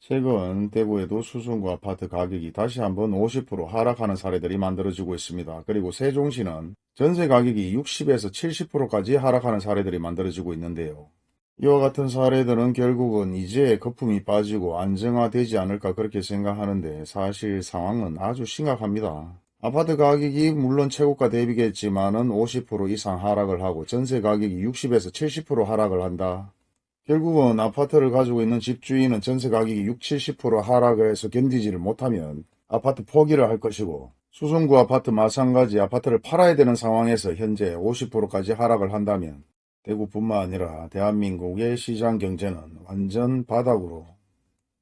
최근 대구에도 수성구 아파트 가격이 다시 한번 50% 하락하는 사례들이 만들어지고 있습니다. 그리고 세종시는 전세 가격이 60에서 70%까지 하락하는 사례들이 만들어지고 있는데요. 이와 같은 사례들은 결국은 이제 거품이 빠지고 안정화되지 않을까 그렇게 생각하는데 사실 상황은 아주 심각합니다. 아파트 가격이 물론 최고가 대비겠지만은 50% 이상 하락을 하고 전세 가격이 60에서 70% 하락을 한다. 결국은 아파트를 가지고 있는 집주인은 전세 가격이 6, 70% 하락을 해서 견디지를 못하면 아파트 포기를 할 것이고, 수성구 아파트 마찬가지 아파트를 팔아야 되는 상황에서 현재 50%까지 하락을 한다면 대구뿐만 아니라 대한민국의 시장 경제는 완전 바닥으로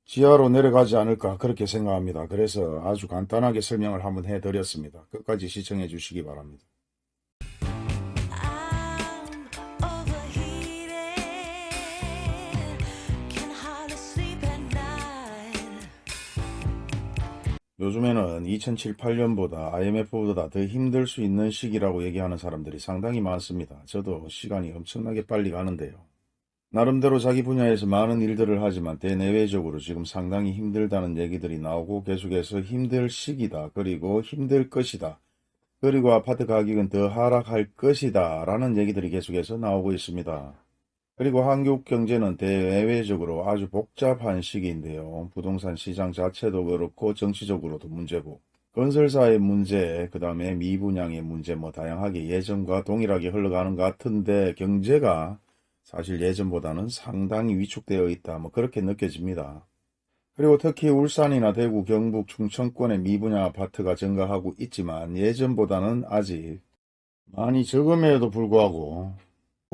지하로 내려가지 않을까 그렇게 생각합니다. 그래서 아주 간단하게 설명을 한번 해드렸습니다. 끝까지 시청해 주시기 바랍니다. I'm overheated, can hardly sleep at night. 요즘에는 2007, 8년보다 IMF보다 더 힘들 수 있는 시기라고 얘기하는 사람들이 상당히 많습니다. 저도 시간이 엄청나게 빨리 가는데요. 나름대로 자기 분야에서 많은 일들을 하지만 대내외적으로 지금 상당히 힘들다는 얘기들이 나오고 계속해서 힘들 시기다. 그리고 힘들 것이다. 그리고 아파트 가격은 더 하락할 것이다. 라는 얘기들이 계속해서 나오고 있습니다. 그리고 한국 경제는 대외적으로 아주 복잡한 시기인데요. 부동산 시장 자체도 그렇고 정치적으로도 문제고 건설사의 문제, 그 다음에 미분양의 문제 뭐 다양하게 예전과 동일하게 흘러가는 것 같은데 경제가 사실 예전보다는 상당히 위축되어 있다. 뭐 그렇게 느껴집니다. 그리고 특히 울산이나 대구, 경북, 충청권의 미분양 아파트가 증가하고 있지만 예전보다는 아직 많이 적음에도 불구하고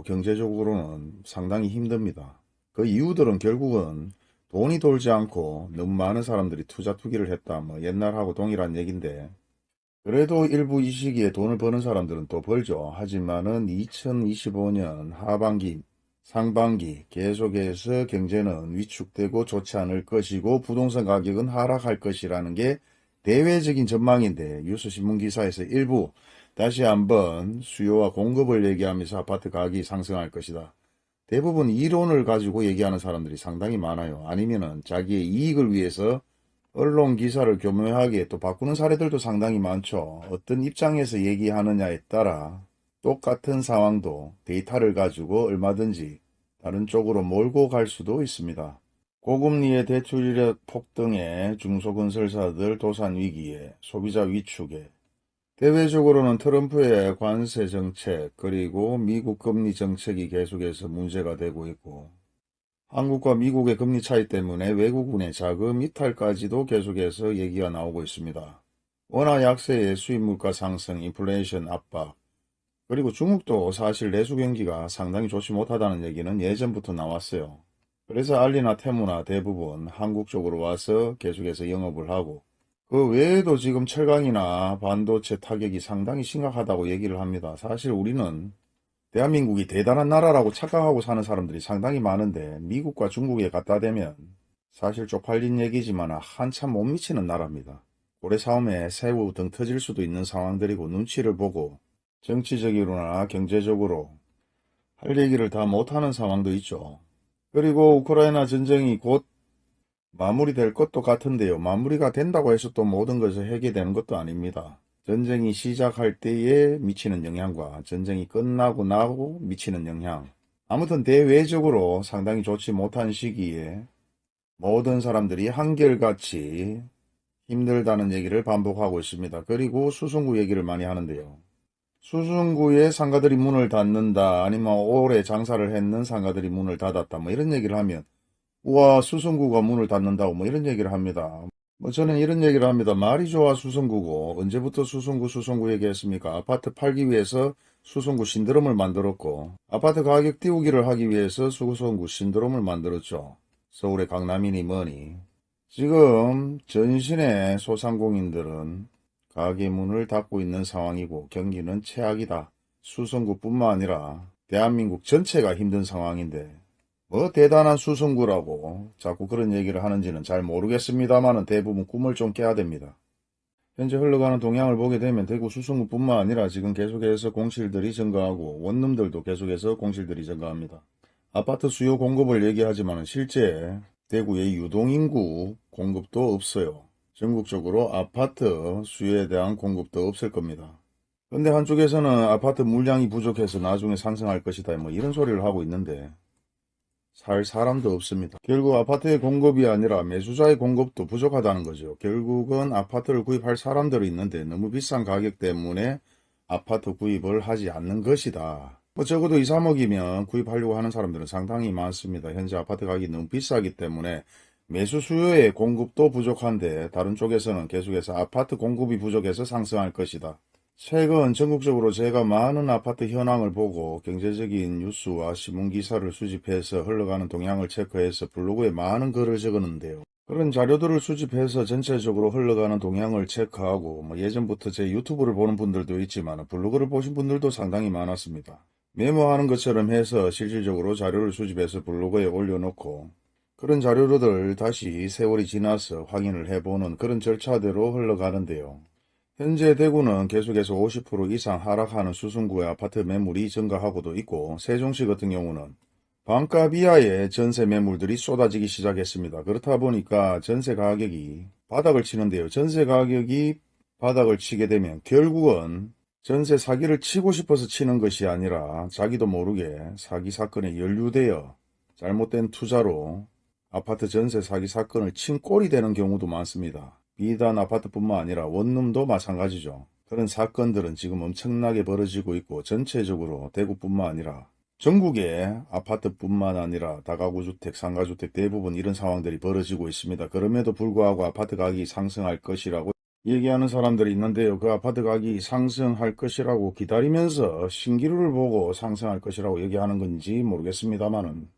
경제적으로는 상당히 힘듭니다. 그 이유들은 결국은 돈이 돌지 않고 너무 많은 사람들이 투기를 했다. 뭐 옛날하고 동일한 얘기인데 그래도 일부 이 시기에 돈을 버는 사람들은 또 벌죠. 하지만은 2025년 하반기, 상반기 계속해서 경제는 위축되고 좋지 않을 것이고 부동산 가격은 하락할 것이라는 게 대외적인 전망인데 뉴스 신문 기사에서 일부 다시 한번 수요와 공급을 얘기하면서 아파트 가격이 상승할 것이다. 대부분 이론을 가지고 얘기하는 사람들이 상당히 많아요. 아니면은 자기의 이익을 위해서 언론 기사를 교묘하게 또 바꾸는 사례들도 상당히 많죠. 어떤 입장에서 얘기하느냐에 따라 똑같은 상황도 데이터를 가지고 얼마든지 다른 쪽으로 몰고 갈 수도 있습니다. 고금리의 대출이력 폭등에 중소건설사들 도산 위기에 소비자 위축에 대외적으로는 트럼프의 관세 정책 그리고 미국 금리 정책이 계속해서 문제가 되고 있고 한국과 미국의 금리 차이 때문에 외국인의 자금 이탈까지도 계속해서 얘기가 나오고 있습니다. 원화 약세의 수입 물가 상승, 인플레이션 압박, 그리고 중국도 사실 내수 경기가 상당히 좋지 못하다는 얘기는 예전부터 나왔어요. 그래서 알리나 테무나 대부분 한국 쪽으로 와서 계속해서 영업을 하고 그 외에도 지금 철강이나 반도체 타격이 상당히 심각하다고 얘기를 합니다. 사실 우리는 대한민국이 대단한 나라라고 착각하고 사는 사람들이 상당히 많은데 미국과 중국에 갖다 대면 사실 쪽팔린 얘기지만 한참 못 미치는 나라입니다. 고래 싸움에 새우 등 터질 수도 있는 상황들이고 눈치를 보고 정치적으로나 경제적으로 할 얘기를 다 못하는 상황도 있죠. 그리고 우크라이나 전쟁이 곧 마무리될 것도 같은데요. 마무리가 된다고 해서 또 모든 것이 해결되는 것도 아닙니다. 전쟁이 시작할 때에 미치는 영향과 전쟁이 끝나고 나고 미치는 영향. 아무튼 대외적으로 상당히 좋지 못한 시기에 모든 사람들이 한결같이 힘들다는 얘기를 반복하고 있습니다. 그리고 수성구 얘기를 많이 하는데요. 수성구에 상가들이 문을 닫는다 아니면 오래 장사를 했는 상가들이 문을 닫았다 뭐 이런 얘기를 하면 우와 수성구가 문을 닫는다고 뭐 이런 얘기를 합니다. 뭐 저는 이런 얘기를 합니다. 말이 좋아 수성구고 언제부터 수성구 얘기했습니까? 아파트 팔기 위해서 수성구 신드롬을 만들었고 아파트 가격 띄우기를 하기 위해서 수성구 신드롬을 만들었죠. 서울의 강남이니 뭐니. 지금 전신의 소상공인들은 가게 문을 닫고 있는 상황이고 경기는 최악이다. 수성구뿐만 아니라 대한민국 전체가 힘든 상황인데 뭐 대단한 수성구라고 자꾸 그런 얘기를 하는지는 잘 모르겠습니다만은 대부분 꿈을 좀 깨야 됩니다. 현재 흘러가는 동향을 보게 되면 대구 수성구뿐만 아니라 지금 계속해서 공실들이 증가하고 원룸들도 계속해서 공실들이 증가합니다. 아파트 수요 공급을 얘기하지만 실제 대구의 유동인구 공급도 없어요. 전국적으로 아파트 수요에 대한 공급도 없을 겁니다. 근데 한쪽에서는 아파트 물량이 부족해서 나중에 상승할 것이다 뭐 이런 소리를 하고 있는데 살 사람도 없습니다. 결국 아파트의 공급이 아니라 매수자의 공급도 부족하다는 거죠. 결국은 아파트를 구입할 사람들이 있는데 너무 비싼 가격 때문에 아파트 구입을 하지 않는 것이다. 뭐 적어도 2, 3억이면 구입하려고 하는 사람들은 상당히 많습니다. 현재 아파트 가격이 너무 비싸기 때문에 매수 수요의 공급도 부족한데 다른 쪽에서는 계속해서 아파트 공급이 부족해서 상승할 것이다. 최근 전국적으로 제가 많은 아파트 현황을 보고 경제적인 뉴스와 신문기사를 수집해서 흘러가는 동향을 체크해서 블로그에 많은 글을 적었는데요. 그런 자료들을 수집해서 전체적으로 흘러가는 동향을 체크하고 뭐 예전부터 제 유튜브를 보는 분들도 있지만 블로그를 보신 분들도 상당히 많았습니다. 메모하는 것처럼 해서 실질적으로 자료를 수집해서 블로그에 올려놓고 그런 자료들을 다시 세월이 지나서 확인을 해보는 그런 절차대로 흘러가는데요. 현재 대구는 계속해서 50% 이상 하락하는 수성구의 아파트 매물이 증가하고도 있고 세종시 같은 경우는 반값 이하의 전세 매물들이 쏟아지기 시작했습니다. 그렇다 보니까 전세 가격이 바닥을 치는데요. 전세 가격이 바닥을 치게 되면 결국은 전세 사기를 치고 싶어서 치는 것이 아니라 자기도 모르게 사기 사건에 연루되어 잘못된 투자로 아파트 전세 사기 사건을 친 꼴이 되는 경우도 많습니다. 비단 아파트뿐만 아니라 원룸도 마찬가지죠. 그런 사건들은 지금 엄청나게 벌어지고 있고 전체적으로 대구뿐만 아니라 전국의 아파트뿐만 아니라 다가구 주택, 상가주택 대부분 이런 상황들이 벌어지고 있습니다. 그럼에도 불구하고 아파트 가격이 상승할 것이라고 얘기하는 사람들이 있는데요. 그 아파트 가격이 상승할 것이라고 기다리면서 신기루를 보고 상승할 것이라고 얘기하는 건지 모르겠습니다만은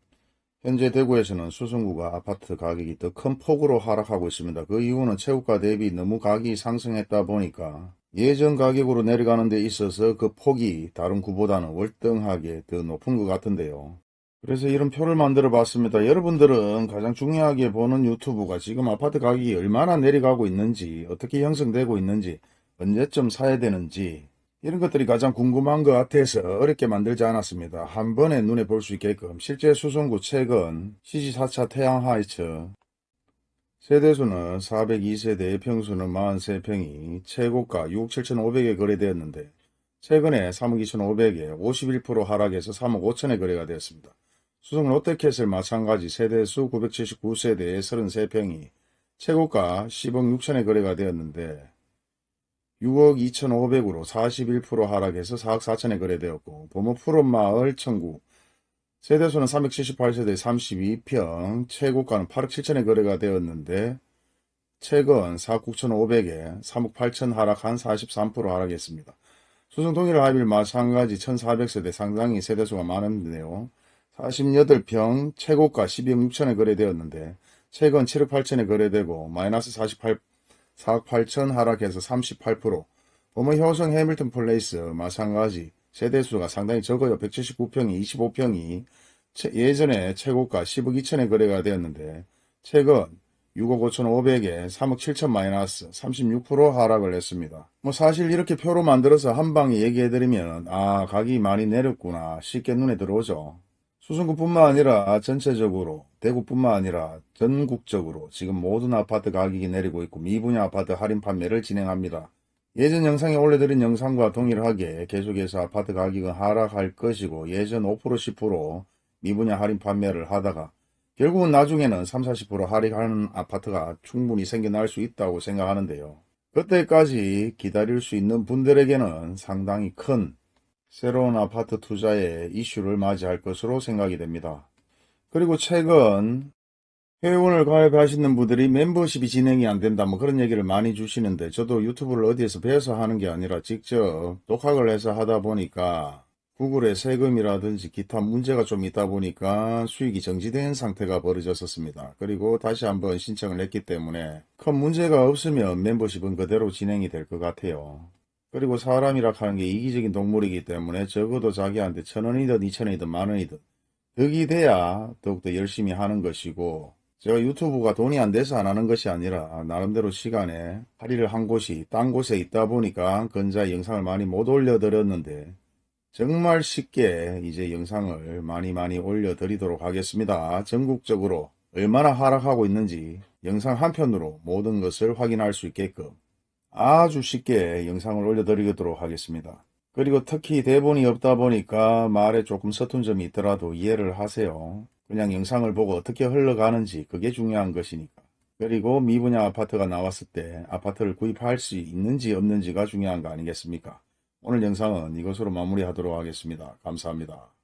현재 대구에서는 수성구가 아파트 가격이 더 큰 폭으로 하락하고 있습니다. 그 이유는 최고가 대비 너무 가격이 상승했다 보니까 예전 가격으로 내려가는 데 있어서 그 폭이 다른 구보다는 월등하게 더 높은 것 같은데요. 그래서 이런 표를 만들어 봤습니다. 여러분들은 가장 중요하게 보는 유튜브가 지금 아파트 가격이 얼마나 내려가고 있는지, 어떻게 형성되고 있는지, 언제쯤 사야 되는지 이런 것들이 가장 궁금한 것 같아서 어렵게 만들지 않았습니다. 한 번에 눈에 볼 수 있게끔 실제 수성구 최근 CG 4차 태양하이츠 세대수는 402세대, 평수는 43평이 최고가 6억 7,500에 거래되었는데 최근에 3억 2,500에 51% 하락해서 3억 5천에 거래가 되었습니다. 수성 롯데캐슬 마찬가지 세대수 979세대에 33평이 최고가 10억 6천에 거래가 되었는데 6억 2,500으로 41% 하락해서 4억 4천에 거래되었고 범어푸른마을 청구 세대수는 378세대 32평 최고가는 8억 7천에 거래가 되었는데 최근 4억 9,500에 3억 8천 하락한 43% 하락했습니다. 수성 동일 하이빌 마찬가지 1,400세대 상당히 세대수가 많은데요. 48평 최고가 12억 6천에 거래되었는데 최근 7억 8천에 거래되고 마이너스 4억 8천 하락해서 38%. 범어효성 해밀턴 플레이스 마찬가지 세대수가 상당히 적어요. 179평이 25평이 예전에 최고가 10억 2천에 거래가 되었는데 최근 6억 5,500에 3억 7천 마이너스 36% 하락을 했습니다. 뭐 사실 이렇게 표로 만들어서 한 방에 얘기해드리면 가격이 많이 내렸구나 쉽게 눈에 들어오죠. 수성구뿐만 아니라 전체적으로 대구뿐만 아니라 전국적으로 지금 모든 아파트 가격이 내리고 있고 미분양 아파트 할인 판매를 진행합니다. 예전 영상에 올려드린 영상과 동일하게 계속해서 아파트 가격은 하락할 것이고 예전 5% 10% 미분양 할인 판매를 하다가 결국은 나중에는 30-40% 할인하는 아파트가 충분히 생겨날 수 있다고 생각하는데요. 그때까지 기다릴 수 있는 분들에게는 상당히 큰 새로운 아파트 투자의 이슈를 맞이할 것으로 생각이 됩니다. 그리고 최근 회원을 가입하시는 분들이 멤버십이 진행이 안 된다 뭐 그런 얘기를 많이 주시는데 저도 유튜브를 어디에서 배워서 하는 게 아니라 직접 독학을 해서 하다 보니까 구글의 세금이라든지 기타 문제가 좀 있다 보니까 수익이 정지된 상태가 벌어졌었습니다. 그리고 다시 한번 신청을 했기 때문에 큰 문제가 없으면 멤버십은 그대로 진행이 될 것 같아요. 그리고 사람이라 하는 게 이기적인 동물이기 때문에 적어도 자기한테 1,000원이든 2,000원이든 만원이든 덕이 돼야 더욱더 열심히 하는 것이고 제가 유튜브가 돈이 안 돼서 안 하는 것이 아니라 나름대로 시간에 할애를 한 곳이 딴 곳에 있다 보니까 근자에 영상을 많이 못 올려드렸는데 정말 쉽게 이제 영상을 많이 올려드리도록 하겠습니다. 전국적으로 얼마나 하락하고 있는지 영상 한 편으로 모든 것을 확인할 수 있게끔 아주 쉽게 영상을 올려드리도록 하겠습니다. 그리고 특히 대본이 없다 보니까 말에 조금 서툰 점이 있더라도 이해를 하세요. 그냥 영상을 보고 어떻게 흘러가는지 그게 중요한 것이니까. 그리고 미분양 아파트가 나왔을 때 아파트를 구입할 수 있는지 없는지가 중요한 거 아니겠습니까? 오늘 영상은 이것으로 마무리하도록 하겠습니다. 감사합니다.